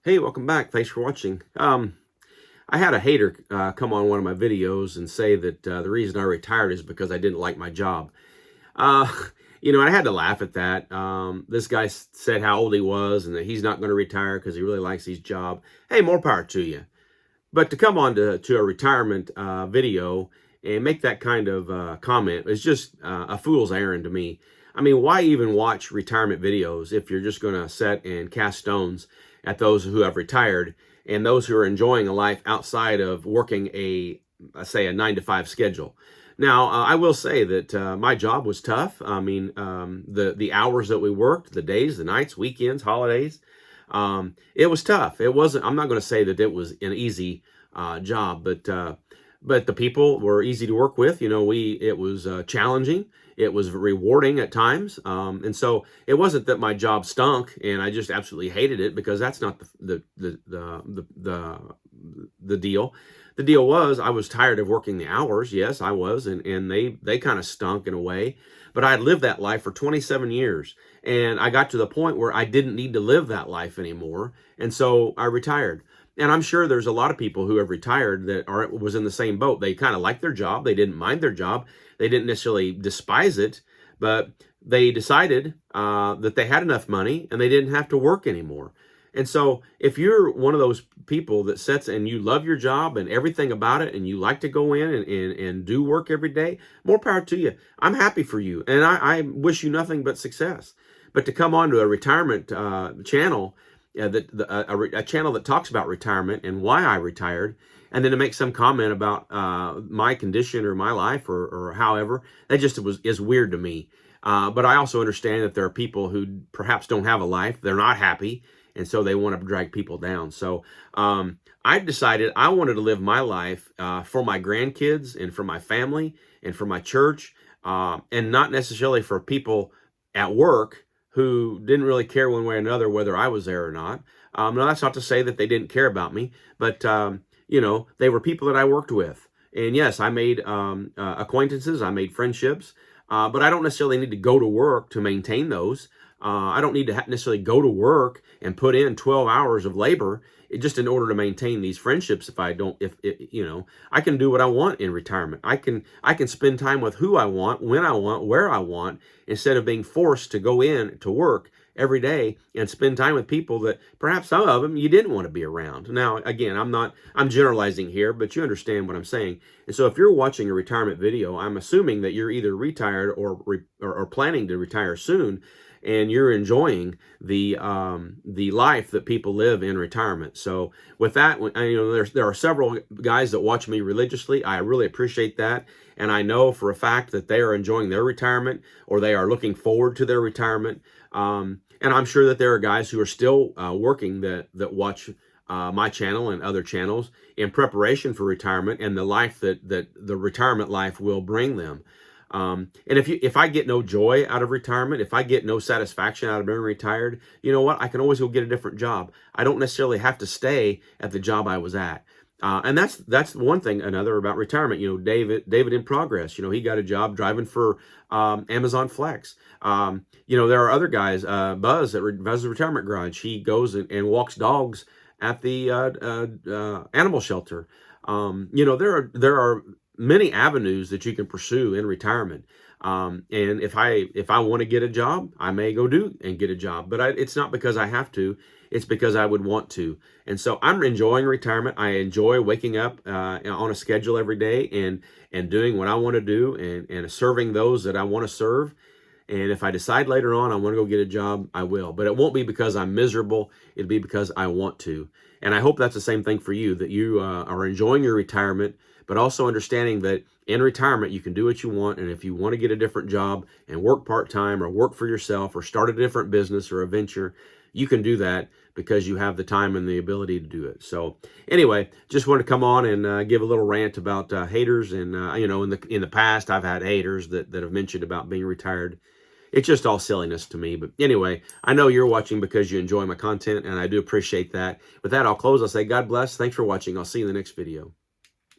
Hey, welcome back. Thanks for watching. I had a hater come on one of my videos and say that the reason I retired is because I didn't like my job. Uh, I had to laugh at that. This guy said how old he was and that he's not going to retire because he really likes his job. Hey, more power to you. But to come on to a retirement video and make that kind of comment is just a fool's errand to me. I mean, why even watch retirement videos if you're just going to sit and cast stones at those who have retired and those who are enjoying a life outside of working say, a 9 to 5 schedule? Now, I will say that my job was tough. I mean, the hours that we worked, the days, the nights, weekends, holidays, it was tough. It wasn't. I'm not going to say that it was an easy job, but the people were easy to work with. It was challenging. It was rewarding at times, and so it wasn't that my job stunk and I just absolutely hated it, because that's not the deal. The deal was I was tired of working the hours. Yes, I was, and they kind of stunk in a way. But I had lived that life for 27 years, and I got to the point where I didn't need to live that life anymore, and so I retired. And I'm sure there's a lot of people who have retired that was in the same boat. They kind of liked their job. They didn't mind their job. They didn't necessarily despise it, but they decided that they had enough money and they didn't have to work anymore. And so if you're one of those people that sits and you love your job and everything about it, and you like to go in and do work every day, more power to you. I'm happy for you, and I wish you nothing but success. But to come on to a retirement channel, a channel that talks about retirement and why I retired, and then to make some comment about my condition or my life or however, that just is weird to me. But I also understand that there are people who perhaps don't have a life. They're not happy, and so they want to drag people down. So I decided I wanted to live my life for my grandkids and for my family and for my church, and not necessarily for people at work who didn't really care one way or another whether I was there or not. Now, that's not to say that they didn't care about me, but they were people that I worked with. And yes, I made acquaintances, I made friendships, but I don't necessarily need to go to work to maintain those. I don't need to necessarily go to work and put in 12 hours of labor just in order to maintain these friendships. I can do what I want in retirement. I can spend time with who I want, when I want, where I want, instead of being forced to go in to work every day and spend time with people that perhaps some of them you didn't want to be around. Now, again, I'm generalizing here, but you understand what I'm saying. And so if you're watching a retirement video, I'm assuming that you're either retired or planning to retire soon, and you're enjoying the life that people live in retirement. So with that, there are several guys that watch me religiously. I really appreciate that, and I know for a fact that they are enjoying their retirement, or they are looking forward to their retirement. And I'm sure that there are guys who are still working that watch my channel and other channels in preparation for retirement and the life that the retirement life will bring them. And if I get no joy out of retirement, if I get no satisfaction out of being retired, you know what? I can always go get a different job. I don't necessarily have to stay at the job I was at. And that's one thing, another about retirement. David in Progress, he got a job driving for Amazon Flex. There are other guys, Buzz at Buzz's Retirement Garage. He goes and walks dogs at the animal shelter. There are many avenues that you can pursue in retirement. And if I want to get a job, I may go do and get a job, but it's not because I have to. It's because I would want to. And so I'm enjoying retirement. I enjoy waking up on a schedule every day and doing what I want to do and serving those that I want to serve. And if I decide later on I want to go get a job, I will. But it won't be because I'm miserable. It'll be because I want to. And I hope that's the same thing for you, that you are enjoying your retirement, but also understanding that in retirement, you can do what you want. And if you want to get a different job and work part-time or work for yourself or start a different business or a venture, you can do that because you have the time and the ability to do it. So anyway, just want to come on and give a little rant about haters. And, in the past, I've had haters that have mentioned about being retired. It's just all silliness to me. But anyway, I know you're watching because you enjoy my content, and I do appreciate that. With that, I'll close. I'll say God bless. Thanks for watching. I'll see you in the next video.